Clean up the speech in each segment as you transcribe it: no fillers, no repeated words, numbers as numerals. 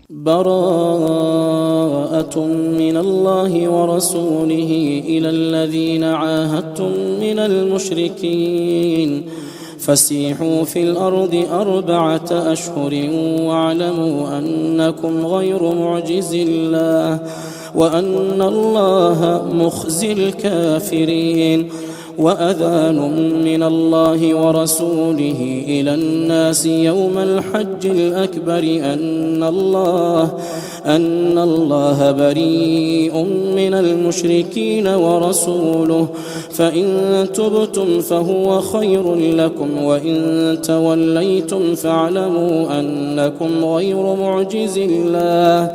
براءة من الله ورسوله إلى الذين عاهدتم من المشركين فسيحوا في الأرض 4 أشهر واعلموا أنكم غير معجز الله وأن الله مخزي الكافرين. وأذان من الله ورسوله إلى الناس يوم الحج الأكبر أن الله بريء من المشركين ورسوله فإن تبتم فهو خير لكم وإن توليتم فاعلموا أنكم غير معجز الله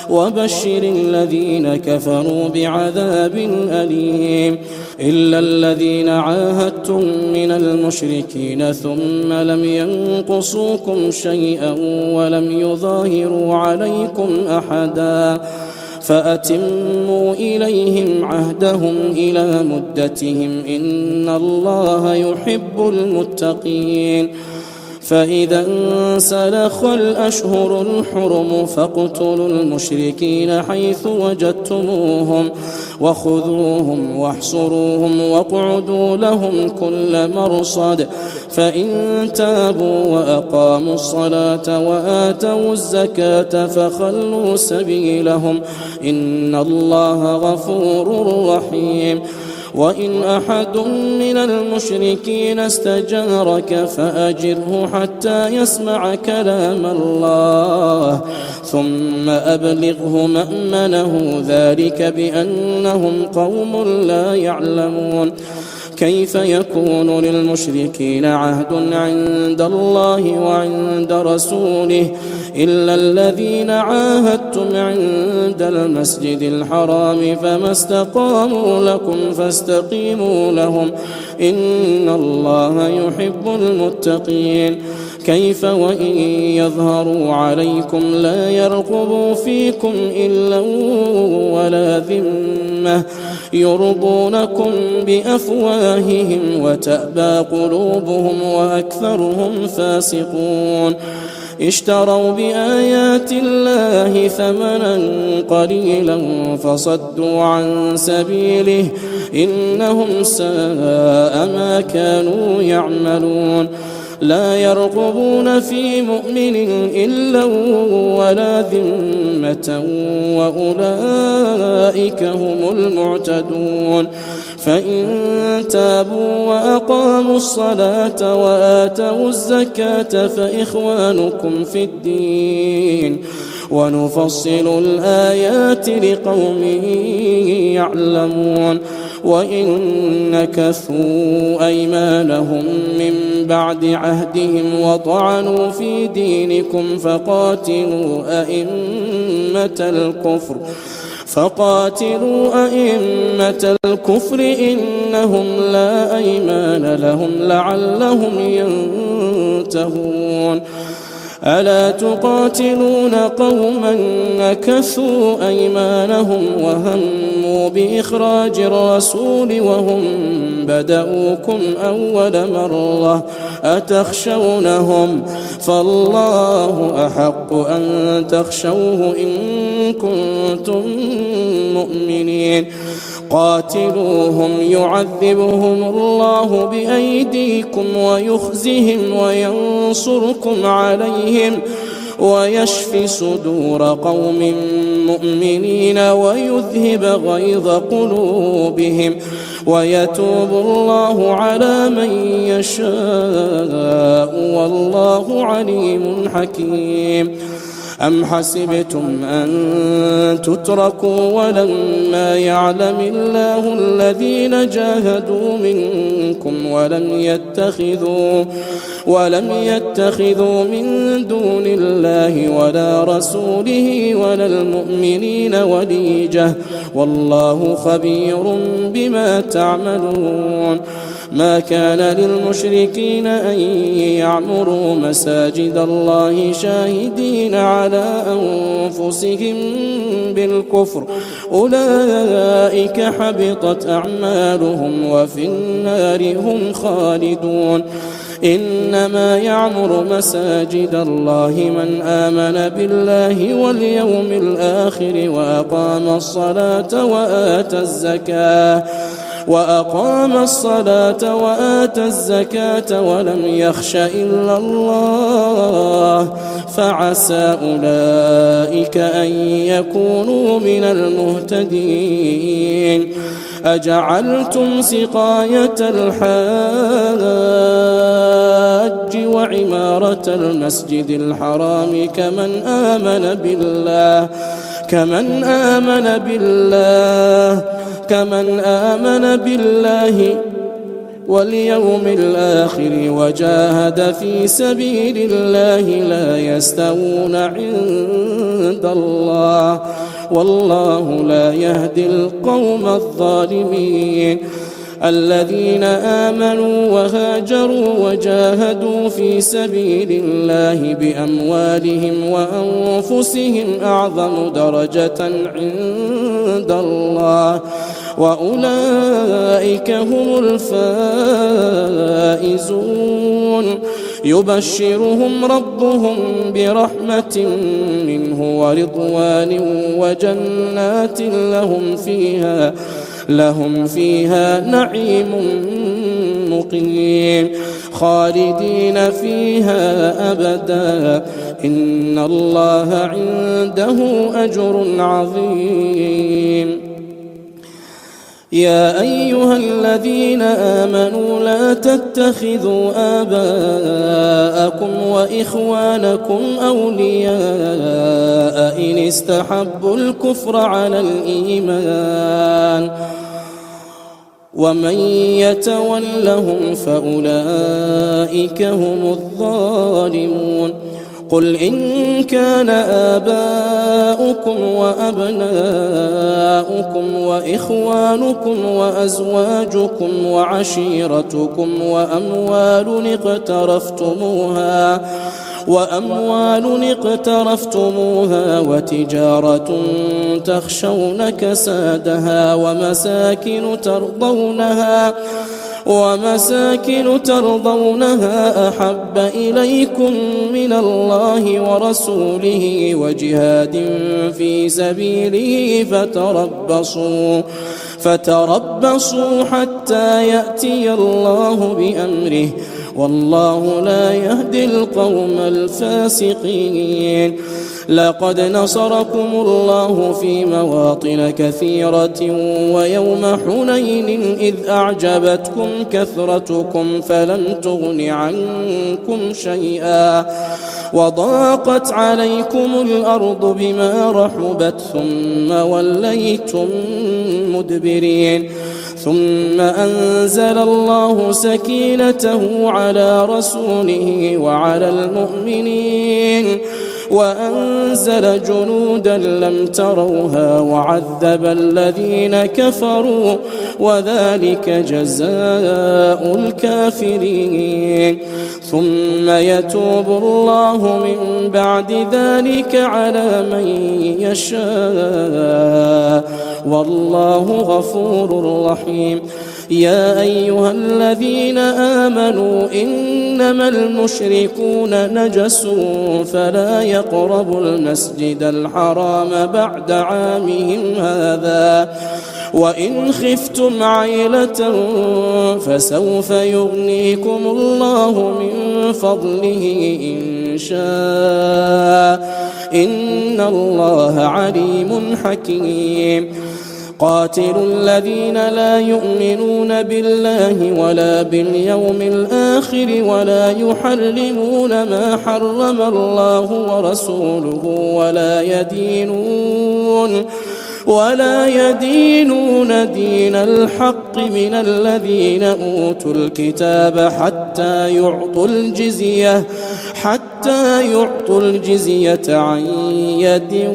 وبشر الذين كفروا بعذاب أليم. إلا الذين عاهدتم من المشركين ثم لم ينقصوكم شيئا ولم يظاهروا عليكم أحدا فأتموا إليهم عهدهم إلى مدتهم إن الله يحب المتقين. فإذا انسلخ الأشهر الحرم فاقتلوا المشركين حيث وجدتموهم وخذوهم واحصروهم واقعدوا لهم كل مرصد فإن تابوا وأقاموا الصلاة وآتوا الزكاة فخلوا سبيلهم إن الله غفور رحيم. وإن أحد من المشركين استجارك فأجره حتى يسمع كلام الله ثم أبلغه مأمنه ذلك بأنهم قوم لا يعلمون. كيف يكون للمشركين عهد عند الله وعند رسوله إلا الذين عاهدتم عند المسجد الحرام فما استقاموا لكم فاستقيموا لهم إن الله يحب المتقين. كيف وإن يظهروا عليكم لا يرقبوا فيكم إلا ولا ذمة يرضونكم بأفواههم وتأبى قلوبهم وأكثرهم فاسقون. اشتروا بآيات الله ثمنا قليلا فصدوا عن سبيله إنهم ساء ما كانوا يعملون. لا يرقبون في مؤمن إلا ولا ذمة وأولئك هم المعتدون. فإن تابوا وأقاموا الصلاة وآتوا الزكاة فإخوانكم في الدين ونفصل الآيات لقوم يعلمون. وإن نكثوا أيمانهم من بعد عهدهم وطعنوا في دينكم فقاتلوا أئمة الكفر إنهم لا أيمان لهم لعلهم ينتهون. ألا تقاتلون قوما نكثوا أيمانهم وهموا بإخراج الرسول وهم بدؤوكم أول مرة أتخشونهم فالله أحق أن تخشوه إن كنتم مؤمنين. قاتلوهم يعذبهم الله بأيديكم ويخزهم وينصركم عليهم ويشفي صدور قوم مؤمنين ويذهب غيظ قلوبهم ويتوب الله على من يشاء والله عليم حكيم. أم حسبتم أن تتركوا ولما يعلم الله الذين جاهدوا منكم ولم يتخذوا من دون الله ولا رسوله ولا المؤمنين وليجة والله خبير بما تعملون. ما كان للمشركين أن يعمروا مساجد الله شاهدين على أنفسهم بالكفر أولئك حبطت أعمالهم وفي النار هم خالدون. إنما يعمر مساجد الله من آمن بالله واليوم الآخر وأقام الصلاة وآتى الزكاة ولم يخش إلا الله فعسى أولئك أن يكونوا من المهتدين. أجعلتم سقاية الحاج وعمارة المسجد الحرام كمن آمن بالله واليوم الآخر وجاهد في سبيل الله لا يستوون عند الله والله لا يهدي القوم الظالمين. الذين آمنوا وهاجروا وجاهدوا في سبيل الله بأموالهم وأنفسهم أعظم درجة عند الله وأولئك هم الفائزون. يبشرهم ربهم برحمة منه ورضوان وجنات لهم فيها نعيم مقيم خالدين فيها أبدا إن الله عنده أجر عظيم. يا أيها الذين آمنوا لا تتخذوا آباءكم وإخوانكم أولياء إن استحبوا الكفر على الإيمان ومن يتولهم فأولئك هم الظالمون. قل إن كان آباؤكم وأبناؤكم وإخوانكم وأزواجكم وعشيرتكم وأموال اقترفتموها وتجارة تخشون كسادها ومساكن ترضونها أحب إليكم من الله ورسوله وجهاد في سبيله فتربصوا حتى يأتي الله بأمره والله لا يهدي القوم الفاسقين. لقد نصركم الله في مواطن كثيرة ويوم حنين إذ أعجبتكم كثرتكم فلم تغن عنكم شيئا وضاقت عليكم الأرض بما رحبت ثم وليتم مدبرين. ثم أنزل الله سكينته على رسوله وعلى المؤمنين وأنزل جنودا لم تروها وعذب الذين كفروا وذلك جزاء الكافرين. ثم يتوب الله من بعد ذلك على من يشاء والله غفور رحيم. يا أيها الذين آمنوا إنما المشركون نجس فلا يقربوا المسجد الحرام بعد عامهم هذا وإن خفتم عيلة فسوف يغنيكم الله من فضله إن شاء إن الله عليم حكيم. قاتلوا الذين لا يؤمنون بالله ولا باليوم الآخر ولا يحرمون ما حرم الله ورسوله ولا يدينون دين الحق من الذين أوتوا الكتاب حتى يعطوا الجزية عن يد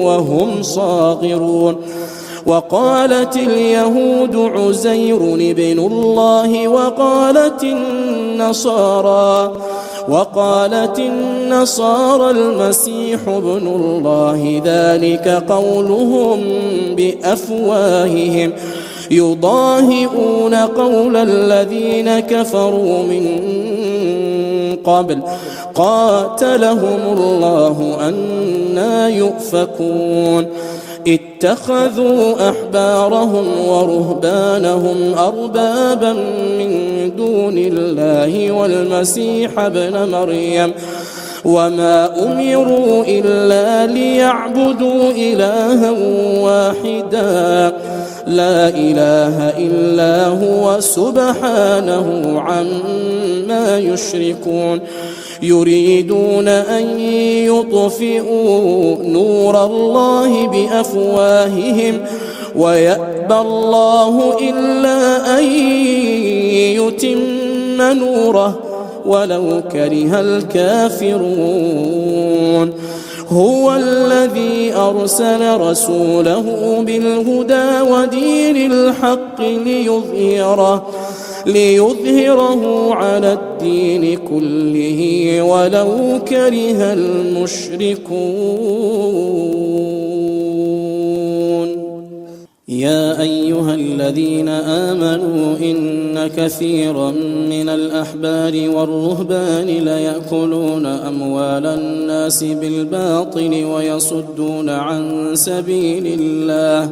وهم صاغرون. وقالت اليهود عزير ابن الله وقالت النصارى المسيح ابن الله ذلك قولهم بأفواههم يضاهئون قول الذين كفروا من قبل قاتلهم الله أنى يؤفكون اتخذوا أحبارهم ورهبانهم أربابا من دون الله والمسيح ابن مريم وما أمروا إلا ليعبدوا إلها واحدا لا إله إلا هو سبحانه عما يشركون يريدون أن يطفئوا نور الله بأفواههم ويأبى الله إلا أن يتم نوره ولو كره الكافرون هو الذي أرسل رسوله بالهدى ودين الحق ليظهره على الدين كله ولو كره المشركون يا أيها الذين آمنوا إن كثيرا من الأحبار والرهبان ليأكلون أموال الناس بالباطل ويصدون عن سبيل الله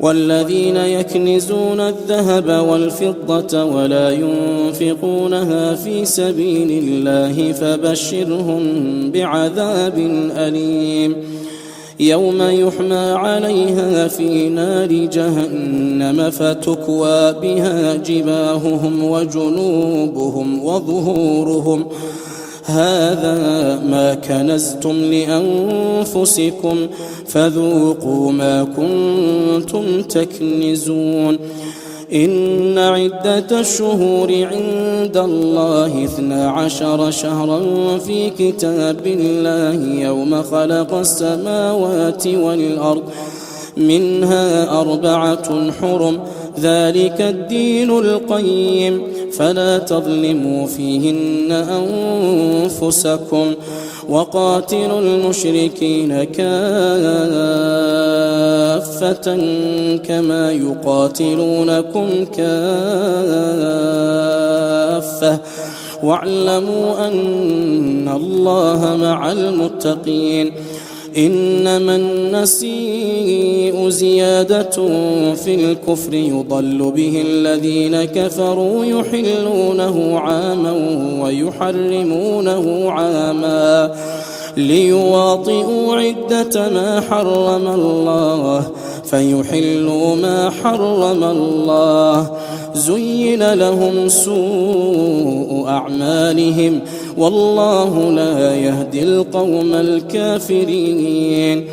والذين يكنزون الذهب والفضة ولا ينفقونها في سبيل الله فبشرهم بعذاب أليم يوم يحمى عليها في نار جهنم فتكوى بها جباههم وجنوبهم وظهورهم هذا ما كنزتم لأنفسكم فذوقوا ما كنتم تكنزون إن عدة الشهور عند الله 12 شهرا في كتاب الله يوم خلق السماوات والأرض منها 4 حرم ذلك الدين القيم فلا تظلموا فيهن أنفسكم وقاتلوا المشركين كافة كما يقاتلونكم كافة واعلموا أن الله مع المتقين إنما النسيء زيادة في الكفر يضل به الذين كفروا يحلونه عاما ويحرمونه عاما ليواطئوا عدة ما حرم الله فيحلوا ما حرم الله زين لهم سوء أعمالهم والله لا يهدي القوم الكافرين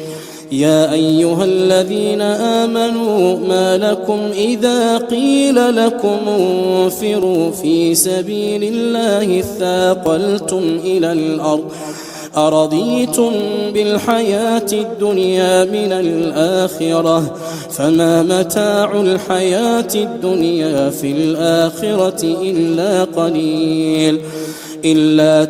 يا أيها الذين آمنوا ما لكم إذا قيل لكم انفروا في سبيل الله اثاقلتم إلى الأرض أرضيتم بالحياة الدنيا من الآخرة فما متاع الحياة الدنيا في الآخرة إلا قليل إلا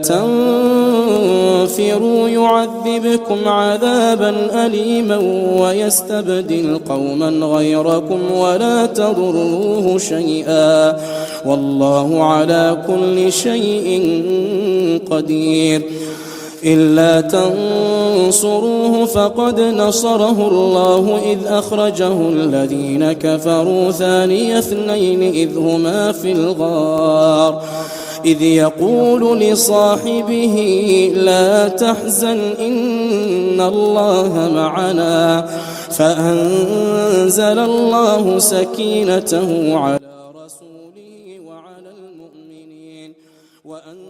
تنفروا يعذبكم عذابا أليما ويستبدل قوما غيركم ولا تضروه شيئا والله على كل شيء قدير إلا تنصروه فقد نصره الله إذ أخرجه الذين كفروا ثاني اثنين إذ هما في الغار إذ يقول لصاحبه لا تحزن إن الله معنا فأنزل الله سكينته على رسوله وعلى المؤمنين وأنزل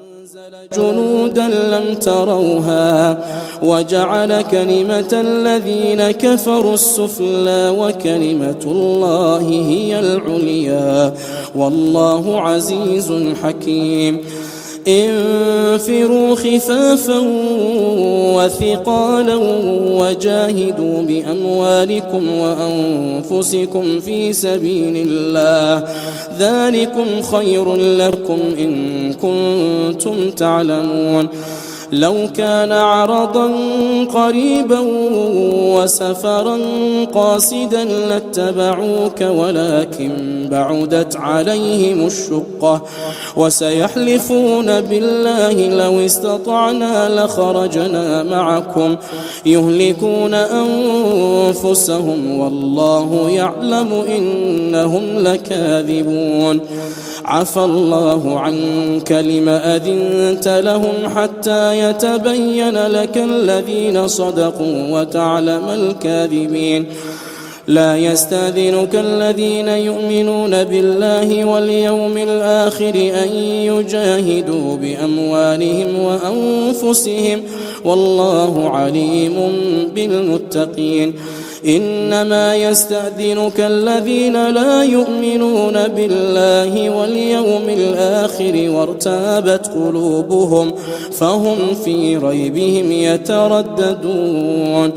جنودا لم تروها وجعل كلمة الذين كفروا السفلى وكلمة الله هي العليا والله عزيز حكيم انفروا خفافا وثقالا وجاهدوا بأموالكم وأنفسكم في سبيل الله ذلكم خير لكم إن كنتم تعلمون لو كان عرضا قريبا وسفرا قاصدا لاتبعوك ولكن بعدت عليهم الشقة وسيحلفون بالله لو استطعنا لخرجنا معكم يهلكون أنفسهم والله يعلم إنهم لكاذبون عفى الله عنك لم أذنت لهم حتى يتبين لك الذين صدقوا وتعلم الكاذبين لا يستأذنك الذين يؤمنون بالله واليوم الآخر أن يجاهدوا بأموالهم وأنفسهم والله عليم بالمتقين إنما يستأذنك الذين لا يؤمنون بالله واليوم الآخر وارتابت قلوبهم فهم في ريبهم يترددون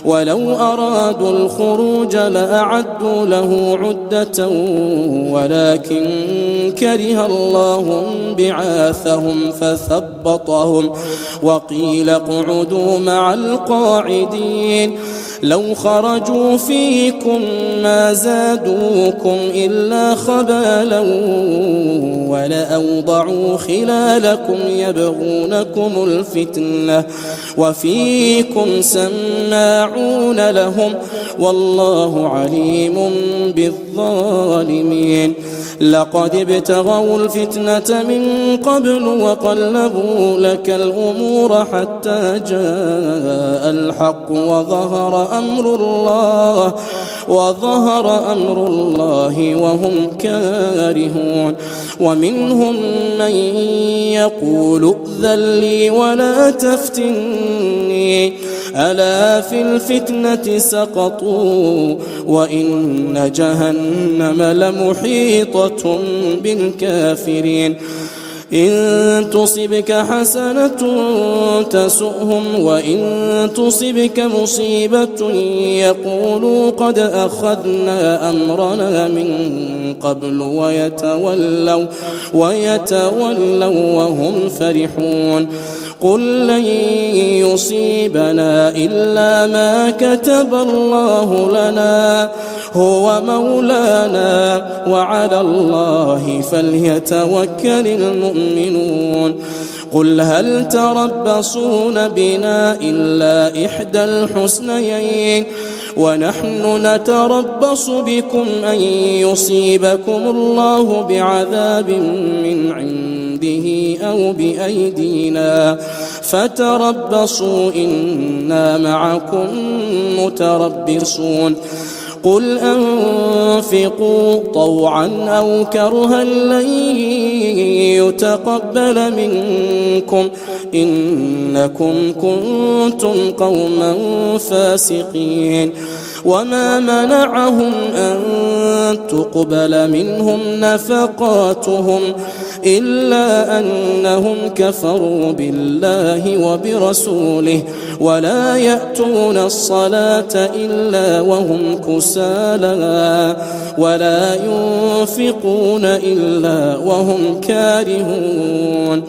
ولو أرادوا الخروج لأعدوا له عدة ولكن كره الله بعاثهم فثبطهم وقيل اقعدوا مع القاعدين لو خرجوا فيكم ما زادوكم إلا خبالا ولأوضعوا خلالكم يبغونكم الفتنة وفيكم سماعون لهم والله عليم بالظالمين لقد ابتغوا الفتنة من قبل وقلبوا لك الأمور حتى جاء الحق وظهر أمر الله وهم كارهون ومنهم من يقول ائذن لي ولا تفتني ألا في الفتنة سقطوا وإن جهنم لمحيطة بالكافرين إن تصبك حسنة تسؤهم وإن تصبك مصيبة يقولوا قد أخذنا أمرنا من قبل ويتولوا وهم فرحون قل لن يصيبنا إلا ما كتب الله لنا هو مولانا وعلى الله فليتوكل المؤمنون قل هل تربصون بنا إلا إحدى الحسنيين ونحن نتربص بكم أن يصيبكم الله بعذاب من عنده أو بأيدينا فتربصوا إنا معكم متربصون قل أنفقوا طوعا أو كرها لن يتقبل منكم إنكم كنتم قوما فاسقين وما منعهم أن تقبل منهم نفقاتهم إلا أنهم كفروا بالله وبرسوله ولا يأتون الصلاة إلا وهم كسالى ولا ينفقون إلا وهم كارهون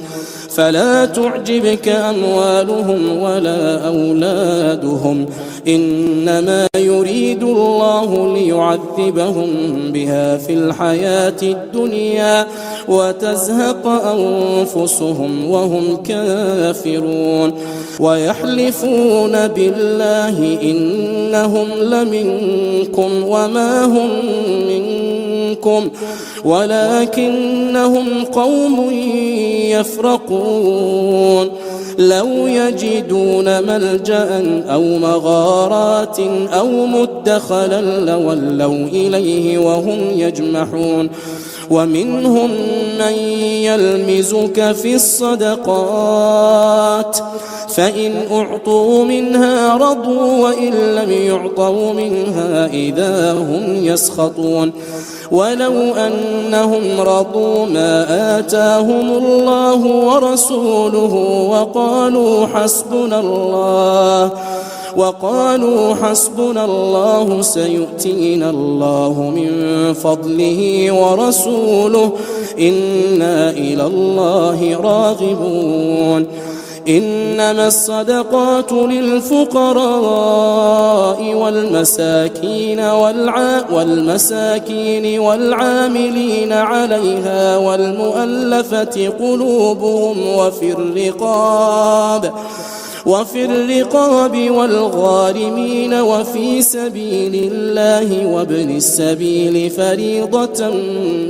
فلا تعجبك أموالهم ولا أولادهم إنما يريد الله ليعذبهم بها في الحياة الدنيا وتزهق أنفسهم وهم كافرون ويحلفون بالله إنهم لمنكم وما هم منكم ولكنهم قوم يفرقون لو يجدون ملجأ أو مغارات أو مدخلا لولوا إليه وهم يجمحون ومنهم من يلمزك في الصدقات فإن أعطوا منها رضوا وإن لم يعطوا منها إذا هم يسخطون ولو أنهم رضوا ما آتاهم الله ورسوله وقالوا حسبنا الله سيؤتينا الله من فضله ورسوله إنا إلى الله راغبون إنما الصدقات للفقراء والمساكين والعاملين عليها والمؤلفة قلوبهم وفي الرقاب والغارمين وفي سبيل الله وابن السبيل فريضة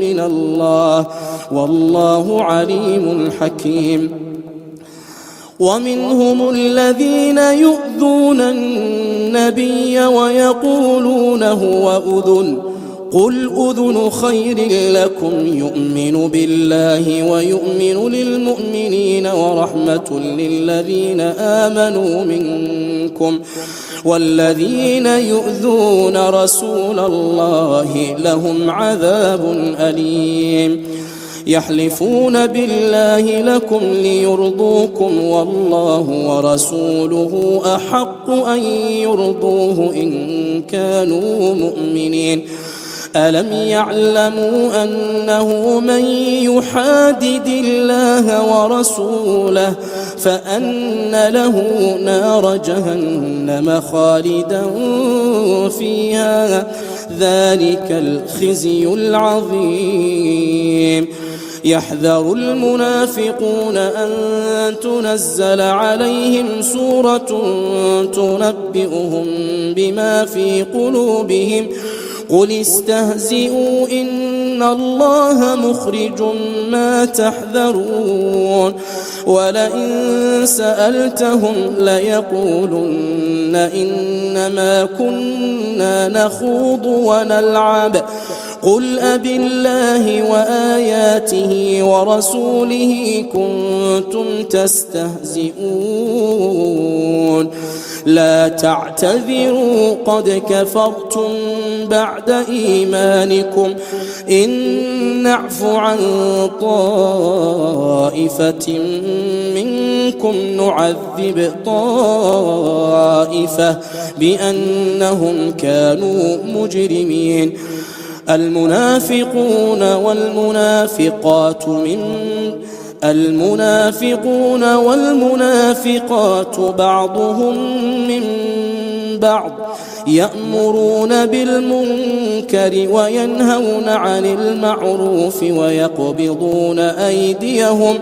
من الله والله عليم حكيم. ومنهم الذين يؤذون النبي ويقولون هو أذن قل أذن خير لكم يؤمن بالله ويؤمن للمؤمنين ورحمة للذين آمنوا منكم والذين يؤذون رسول الله لهم عذاب أليم. يحلفون بالله لكم ليرضوكم والله ورسوله أحق أن يرضوه إن كانوا مؤمنين. ألم يعلموا أنه من يحادد الله ورسوله فأن له نار جهنم خالدا فيها ذلك الخزي العظيم. يحذر المنافقون أن تنزل عليهم سورة تنبئهم بما في قلوبهم قل استهزئوا إن الله مخرج ما تحذرون ولئن سألتهم ليقولن إنما كنا نخوض ونلعب قل أبالله وآياته ورسوله كنتم تستهزئون لا تعتذروا قد كفرتم بعد إيمانكم إن نعف عن طائفة منكم نعذب طائفة بأنهم كانوا مجرمين. المنافقون والمنافقات بعضهم من بعض يأمرون بالمنكر وينهون عن المعروف ويقبضون أيديهم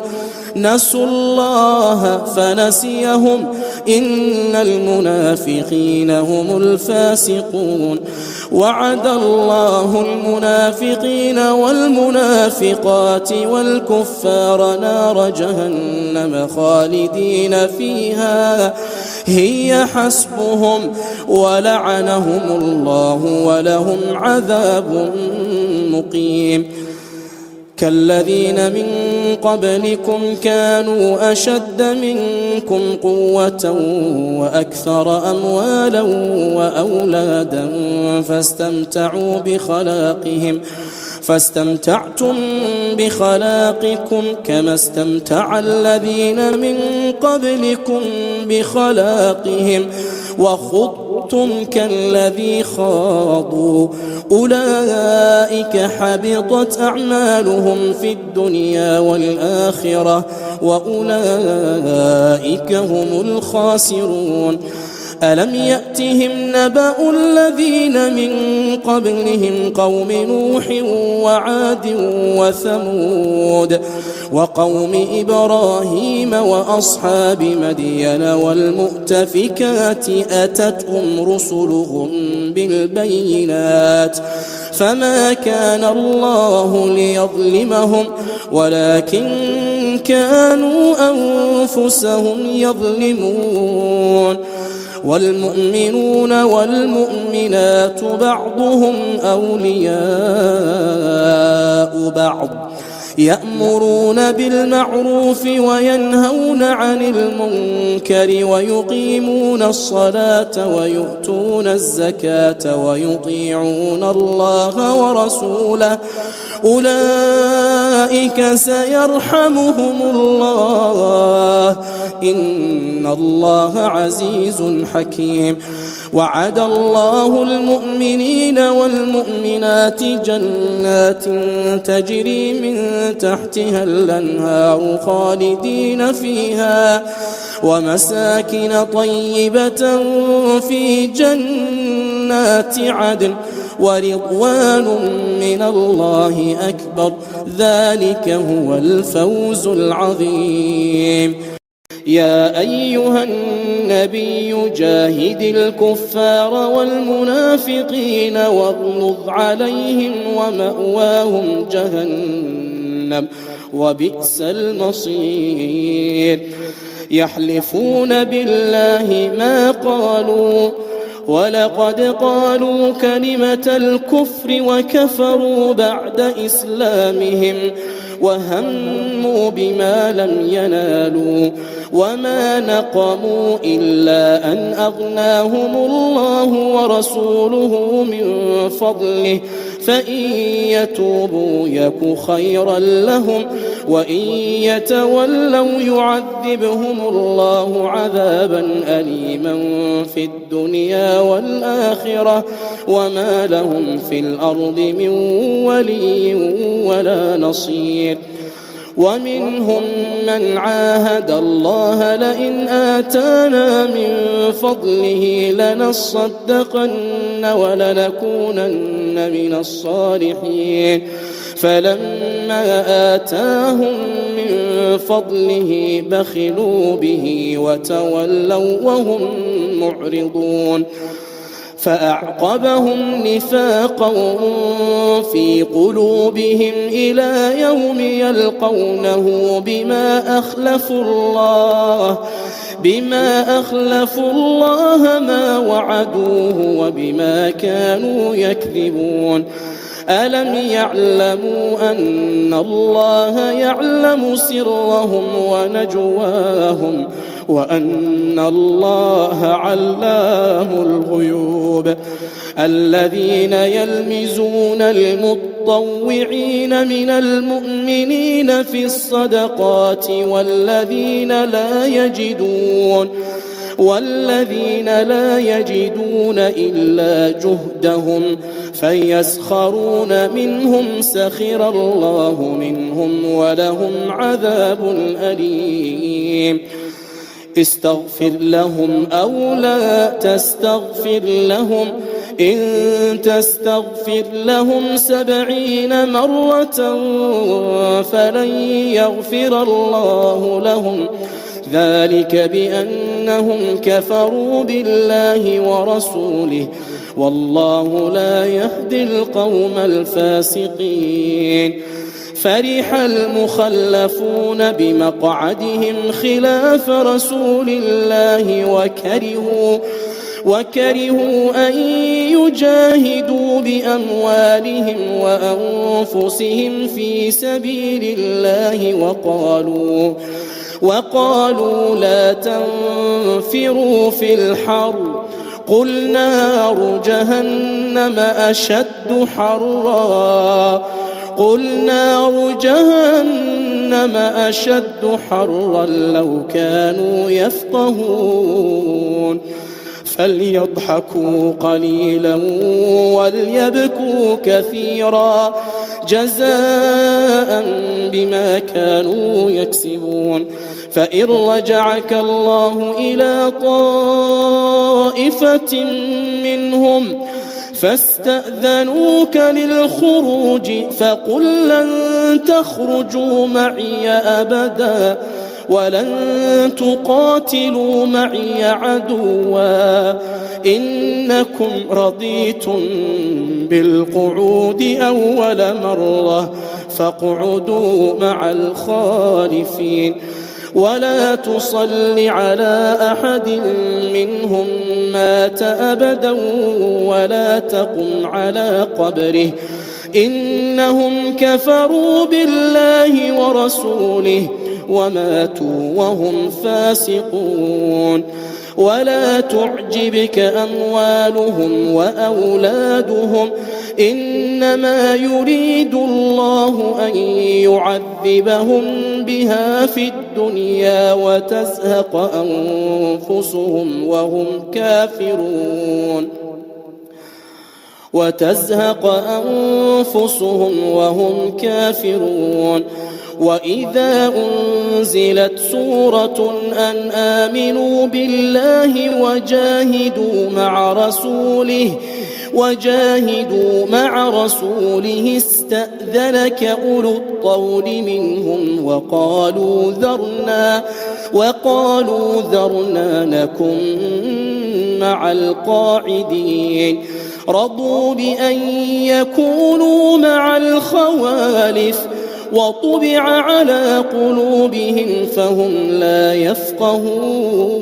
نسوا الله فنسيهم إن المنافقين هم الفاسقون. وعد الله المنافقين والمنافقات والكفار نار جهنم خالدين فيها هي حسبهم ولعنهم الله ولهم عذاب مقيم. كالذين من قبلكم كانوا أشد منكم قوة وأكثر أموالا وأولادا فاستمتعتم بخلاقكم كما استمتع الذين من قبلكم بخلاقهم وخضتم كالذي خاضوا أولئك حبطت أعمالهم في الدنيا والآخرة وأولئك هم الخاسرون. ألم يأتهم نبأ الذين من قبلهم قوم نوح وعاد وثمود وقوم إبراهيم وأصحاب مدين والمؤتفكات أتتهم رسلهم بالبينات فما كان الله ليظلمهم ولكن كانوا أنفسهم يظلمون. والمؤمنون والمؤمنات بعضهم أولياء بعض يأمرون بالمعروف وينهون عن المنكر ويقيمون الصلاة ويؤتون الزكاة ويطيعون الله أولئك سيرحمهم الله إن الله عزيز حكيم. وعد الله المؤمنين والمؤمنات جنات تجري من تحتها الأنهار خالدين فيها ومساكن طيبة في جنات عدن ورضوان من الله أكبر ذلك هو الفوز العظيم. يا أيها النبي جاهد الكفار والمنافقين واغلظ عليهم ومأواهم جهنم وبئس المصير. يحلفون بالله ما قالوا ولقد قالوا كلمة الكفر وكفروا بعد إسلامهم وهموا بما لم ينالوا وما نقموا إلا أن أغناهم الله ورسوله من فضله فإن يتوبوا يك خيرا لهم وإن يتولوا يعذبهم الله عذابا أليما في الدنيا والآخرة وما لهم في الأرض من ولي ولا نصير. ومنهم من عاهد الله لئن آتانا من فضله لنصدقن ولنكونن من الصالحين فلما آتاهم من فضله بخلوا به وتولوا وهم معرضون. فأعقبهم نفاقا في قلوبهم إلى يوم يلقونه بما أخلفوا الله ما وعدوه وبما كانوا يكذبون. ألم يعلموا أن الله يعلم سرهم ونجواهم وأن الله علام الغيوب. الذين يلمزون المطوعين من المؤمنين في الصدقات والذين لا يجدون إلا جهدهم فيسخرون منهم سخر الله منهم ولهم عذاب أليم. استغفر لهم أو لا تستغفر لهم إن تستغفر لهم 70 مرة فلن يغفر الله لهم ذلك بأنهم كفروا بالله ورسوله والله لا يهدي القوم الفاسقين. فرح المخلفون بمقعدهم خلاف رسول الله وكرهوا أن يجاهدوا بأموالهم وأنفسهم في سبيل الله وقالوا لا تنفروا في الحر قل نار جهنم أشد حرا لو كانوا يفقهون. فليضحكوا قليلا وليبكوا كثيرا جزاء بما كانوا يكسبون. فإن رجعك الله إلى طائفة منهم فاستأذنوك للخروج فقل لن تخرجوا معي أبدا ولن تقاتلوا معي عدوا إنكم رضيتم بالقعود أول مرة فاقعدوا مع الخالفين ولا تصل على أحد منهم مات أبدا ولا تقم على قبره إنهم كفروا بالله ورسوله وماتوا وهم فاسقون. ولا تعجبك أموالهم وأولادهم إنما يريد الله أن يعذبهم بها في الدنيا وتزهق أنفسهم وهم كافرون وإذا أنزلت سورة أن آمنوا بالله وجاهدوا مع رسوله استأذنك أولو الطول منهم وقالوا ذرنا نكن مع القاعدين رضوا بأن يكونوا مع الخوالف وطبع على قلوبهم فهم لا يفقهون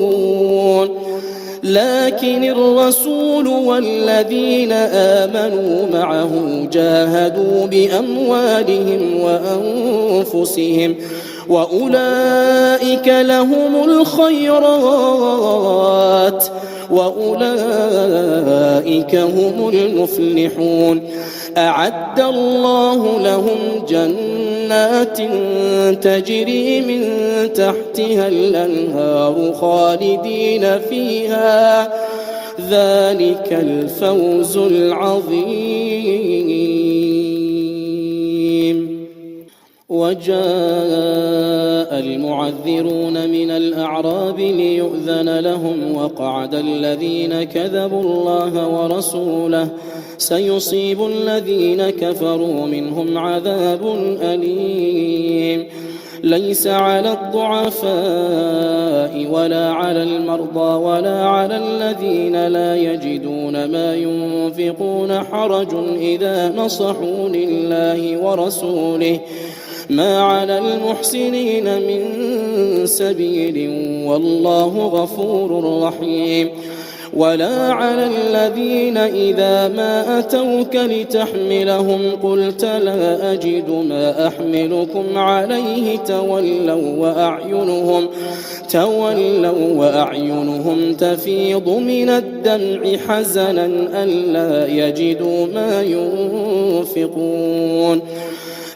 لكن الرسول والذين آمنوا معه جاهدوا بأموالهم وأنفسهم وأولئك لهم الخيرات وأولئك هم المفلحون أعد الله لهم جنات تجري من تحتها الأنهار خالدين فيها ذلك الفوز العظيم. وجاء المعذرون من الأعراب ليؤذن لهم وقعد الذين كذبوا الله ورسوله سيصيب الذين كفروا منهم عذاب أليم. ليس على الضعفاء ولا على المرضى ولا على الذين لا يجدون ما ينفقون حرج إذا نصحوا لله ورسوله ما على المحسنين من سبيل والله غفور رحيم. ولا على الذين إذا ما أتوك لتحملهم قلت لا أجد ما أحملكم عليه تولوا وأعينهم تفيض من الدمع حزنا ألا يجدوا ما ينفقون.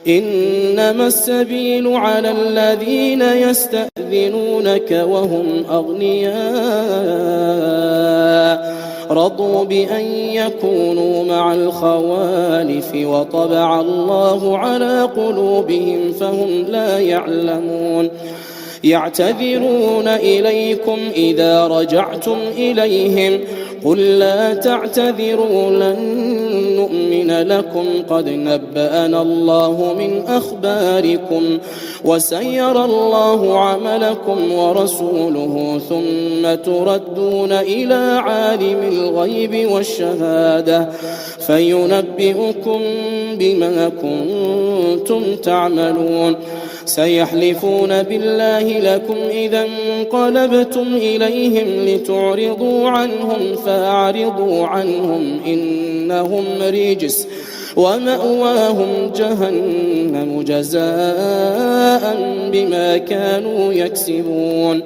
إنما السبيل على الذين يستأذنونك وهم أغنياء رضوا بأن يكونوا مع الخوالف وطبع الله على قلوبهم فهم لا يعلمون. يعتذرون إليكم إذا رجعتم إليهم قل لا تعتذروا لن نؤمن لكم قد نبأنا الله من أخباركم وسيرى الله عملكم ورسوله ثم تردون إلى عالم الغيب والشهادة فينبئكم بما كنتم تعملون. سيحلفون بالله لكم إذا انقلبتم إليهم لتعرضوا عنهم فأعرضوا عنهم إنهم رجس ومأواهم جهنم جزاء بما كانوا يكسبون.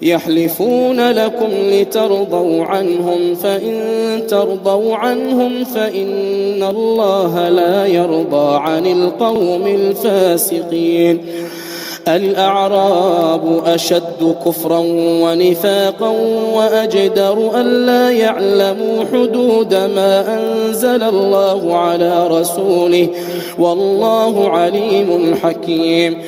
يحلفون لكم لترضوا عنهم فإن ترضوا عنهم فإن الله لا يرضى عن القوم الفاسقين. الأعراب أشد كفرا ونفاقا وأجدر ألا يعلموا حدود ما أنزل الله على رسوله والله عليم حكيم.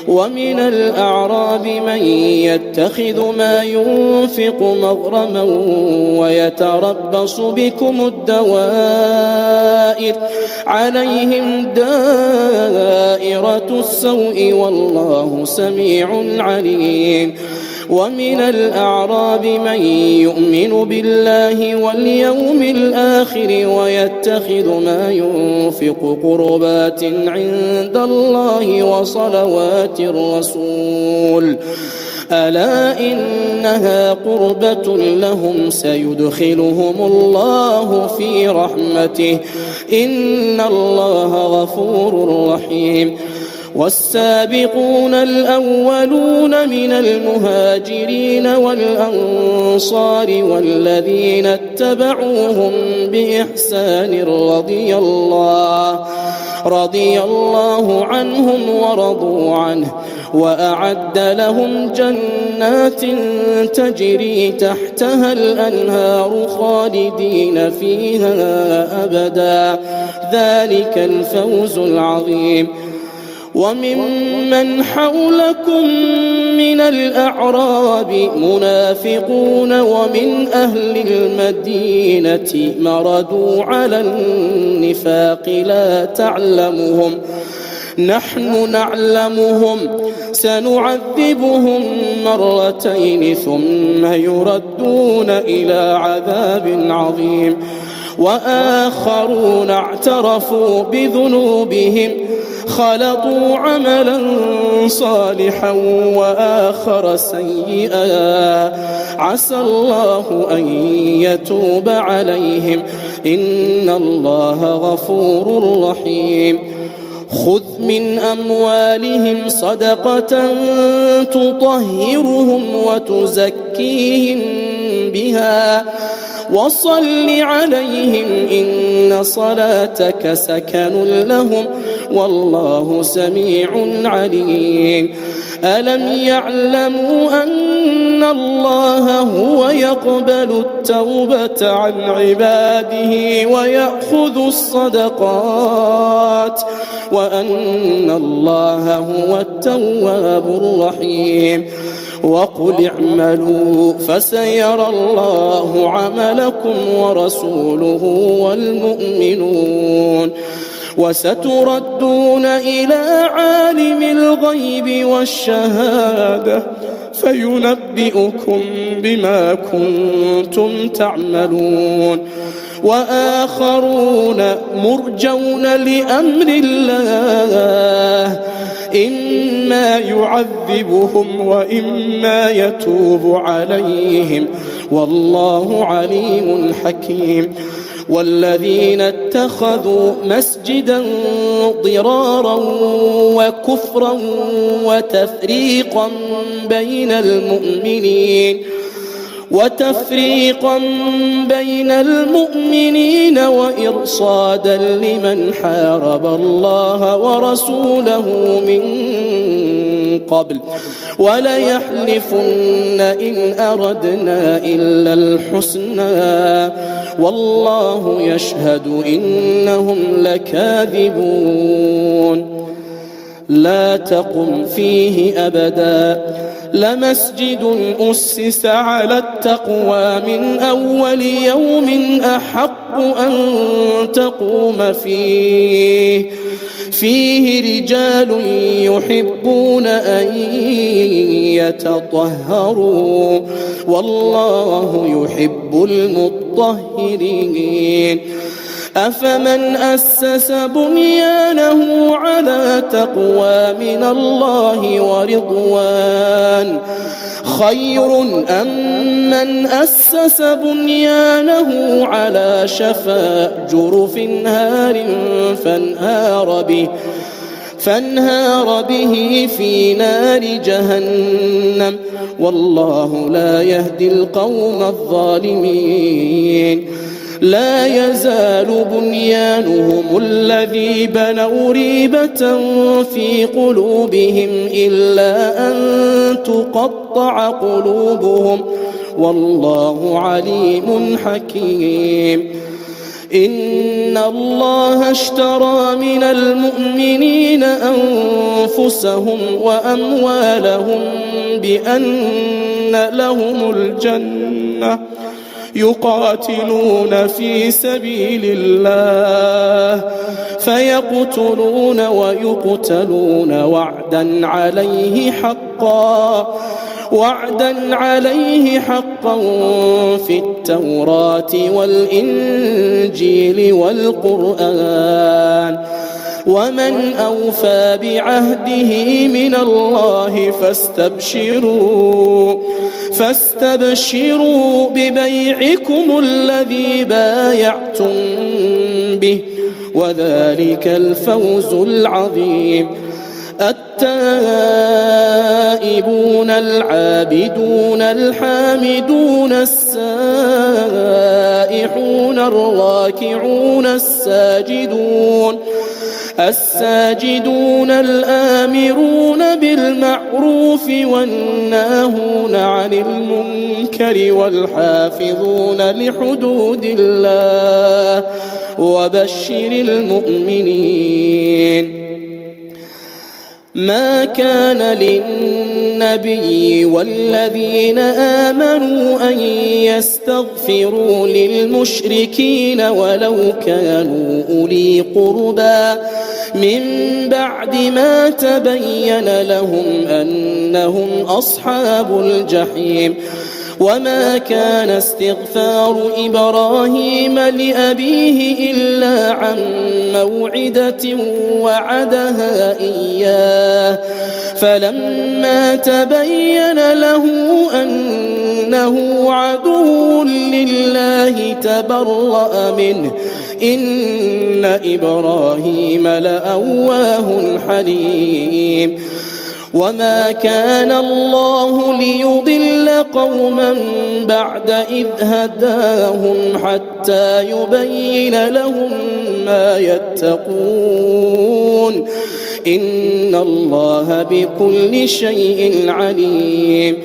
ومن الأعراب من يتخذ ما ينفق مغرما ويتربص بكم الدوائر عليهم دائرة السوء والله سميع عليم. ومن الأعراب من يؤمن بالله واليوم الآخر ويتخذ ما ينفق قربات عند الله وصلوات الرسول ألا إنها قربة لهم سيدخلهم الله في رحمته إن الله غفور رحيم. والسابقون الأولون من المهاجرين والأنصار والذين اتبعوهم بإحسان رضي الله عنهم ورضوا عنه وأعد لهم جنات تجري تحتها الأنهار خالدين فيها أبدا ذلك الفوز العظيم. وممن حولكم من الأعراب منافقون ومن أهل المدينة مردوا على النفاق لا تعلمهم نحن نعلمهم سنعذبهم مرتين ثم يردون إلى عذاب عظيم. وآخرون اعترفوا بذنوبهم خلطوا عملا صالحا وآخر سيئا عسى الله أن يتوب عليهم إن الله غفور رحيم. خذ من أموالهم صدقة تطهرهم وتزكيهم بها وصل عليهم إن صلاتك سكن لهم والله سميع عليم. ألم يعلموا أن الله هو يقبل التوبة عن عباده ويأخذ الصدقات وأن الله هو التواب الرحيم. وقل اعملوا فسيرى الله عملكم ورسوله والمؤمنون وستردون إلى عالم الغيب والشهادة فينبئكم بما كنتم تعملون. وآخرون مرجون لأمر الله إما يعذبهم وإما يتوب عليهم والله عليم حكيم. والذين اتخذوا مسجدا ضرارا وكفرا وتفريقا بين المؤمنين وإرصادا لمن حارب الله ورسوله من قبل وليحلفن إن أردنا إلا الحسنى والله يشهد إنهم لكاذبون. لا تقم فيه أبدا لمسجد أسس على التقوى من أول يوم أحق أن تقوم فيه رجال يحبون أن يتطهروا والله يحب المطهرين. أفمن أسس بنيانه على تقوى من الله ورضوان خير أم من أسس بنيانه على شفا جرف هار فانهار به في نار جهنم والله لا يهدي القوم الظالمين. لا يزال بنيانهم الذي بنوا ريبة في قلوبهم إلا أن تقطع قلوبهم والله عليم حكيم. إن الله اشترى من المؤمنين أنفسهم وأموالهم بأن لهم الجنة يقاتلون في سبيل الله فيقتلون ويقتلون وعدا عليه حقا في التوراة والإنجيل والقرآن ومن أوفى بعهده من الله فاستبشروا ببيعكم الذي بايعتم به وذلك الفوز العظيم. التائبون العابدون الحامدون السائحون الراكعون الساجدون الآمرون بالمعروف والناهون عن المنكر والحافظون لحدود الله وبشر المؤمنين. ما كان للنبي والذين آمنوا أن يستغفروا للمشركين ولو كانوا أولي قربى من بعد ما تبين لهم أنهم أصحاب الجحيم. وما كان استغفار إبراهيم لأبيه إلا عن موعدة وعدها إياه فلما تبين له أنه عدو لله تبرأ منه إن إبراهيم لأواه حليم. وما كان الله ليضل قوما بعد إذ هداهم حتى يبين لهم ما يتقون إن الله بكل شيء عليم.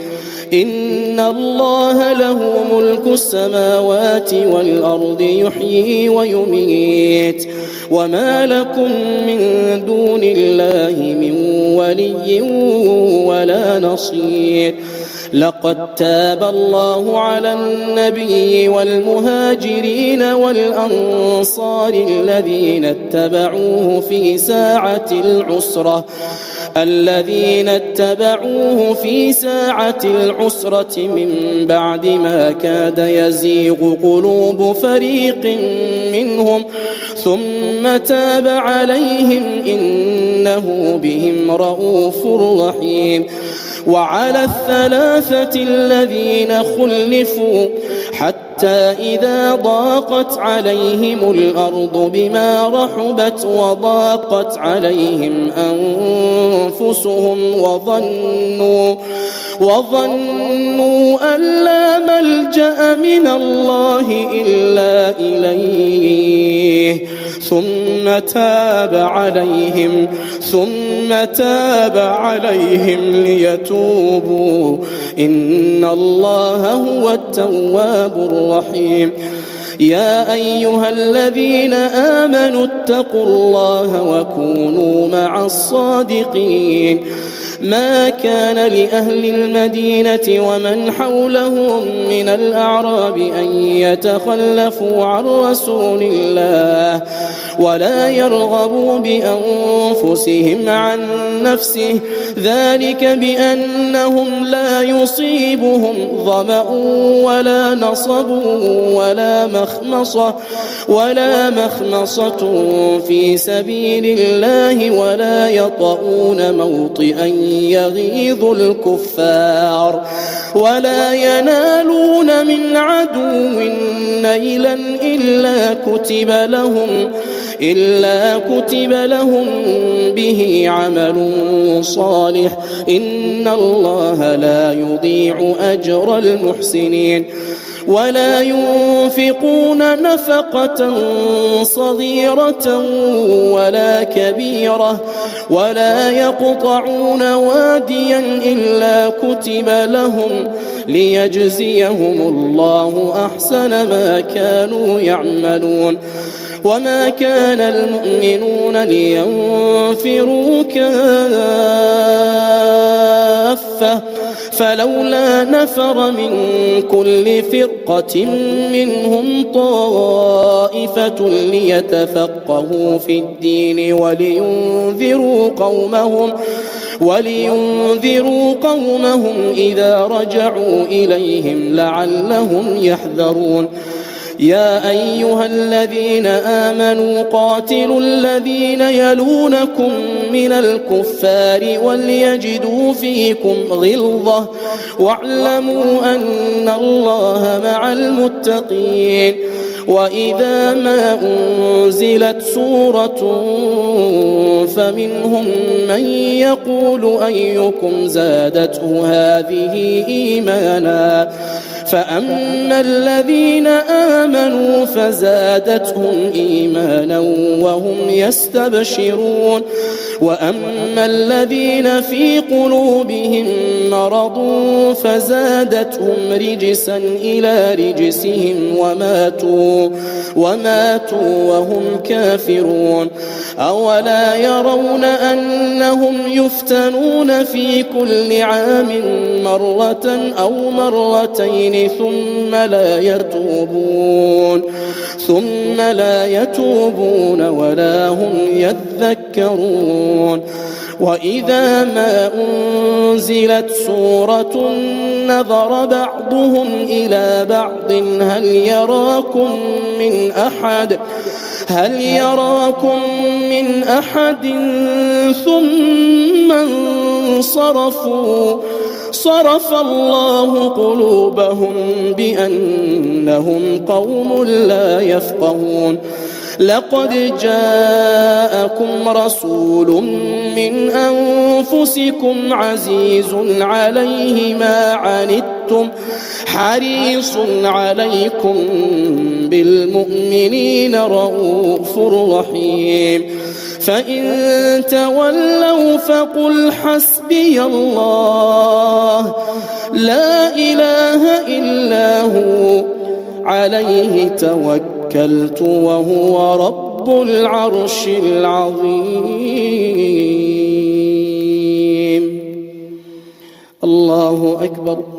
إن الله له ملك السماوات والأرض يحيي ويميت وما لكم من دون الله من ولي ولا نصير. لقد تاب الله على النبي والمهاجرين والأنصار الذين اتبعوه في ساعة العسرة من بعد ما كاد يزيغ قلوب فريق منهم ثم تاب عليهم إنه بهم رؤوف رحيم. وعلى الثلاثة الذين خلفوا حتى إذا ضاقت عليهم الأرض بما رحبت وضاقت عليهم أنفسهم وظنوا أن لا ملجأ من الله إلا إليه ثم تاب عليهم ليتوبوا إن الله هو التواب الرحيم. يا أيها الذين آمنوا اتقوا الله وكونوا مع الصادقين. ما كان لأهل المدينة ومن حولهم من الأعراب أن يتخلفوا عن رسول الله ولا يرغبوا بأنفسهم عن نفسه ذلك بأنهم لا يصيبهم ظمأ ولا نصب ولا مخمصة في سبيل الله ولا يطؤون موطئا يغيظ الكفار ولا ينالون من عدو نيلا إلا كتب لهم به عمل صالح إن الله لا يضيع أجر المحسنين. ولا ينفقون نفقة صغيرة ولا كبيرة ولا يقطعون واديا إلا كتب لهم ليجزيهم الله أحسن ما كانوا يعملون. وما كان المؤمنون لينفروا كافة فلولا نفر من كل فرقة منهم طائفة ليتفقهوا في الدين ولينذروا قومهم إذا رجعوا إليهم لعلهم يحذرون. يا أيها الذين آمنوا قاتلوا الذين يلونكم من الكفار وليجدوا فيكم غلظة واعلموا أن الله مع المتقين. وإذا ما أنزلت سورة فمنهم من يقول أيكم زادته هذه إيمانا فأما الذين آمنوا فزادتهم إيمانا وهم يستبشرون وأما الذين في قلوبهم مرض فزادتهم رجسا إلى رجسهم وماتوا وهم كافرون أولا يرون أنهم يفتنون في كل عام مرة أو مرتين ثم لا يتوبون ولا هم يذكرون وإذا ما أنزلت سورة نظر بعضهم إلى بعض هل يراكم من أحد ثم انصرفوا صرف الله قلوبهم بأنهم قوم لا يفقهون لقد جاءكم رسول من أنفسكم عزيز عليه ما عنتم حريص عليكم بالمؤمنين رؤوف رحيم فإن تولوا فقل حسبي الله لا إله إلا هو عليه توكلت وهو رب العرش العظيم الله أكبر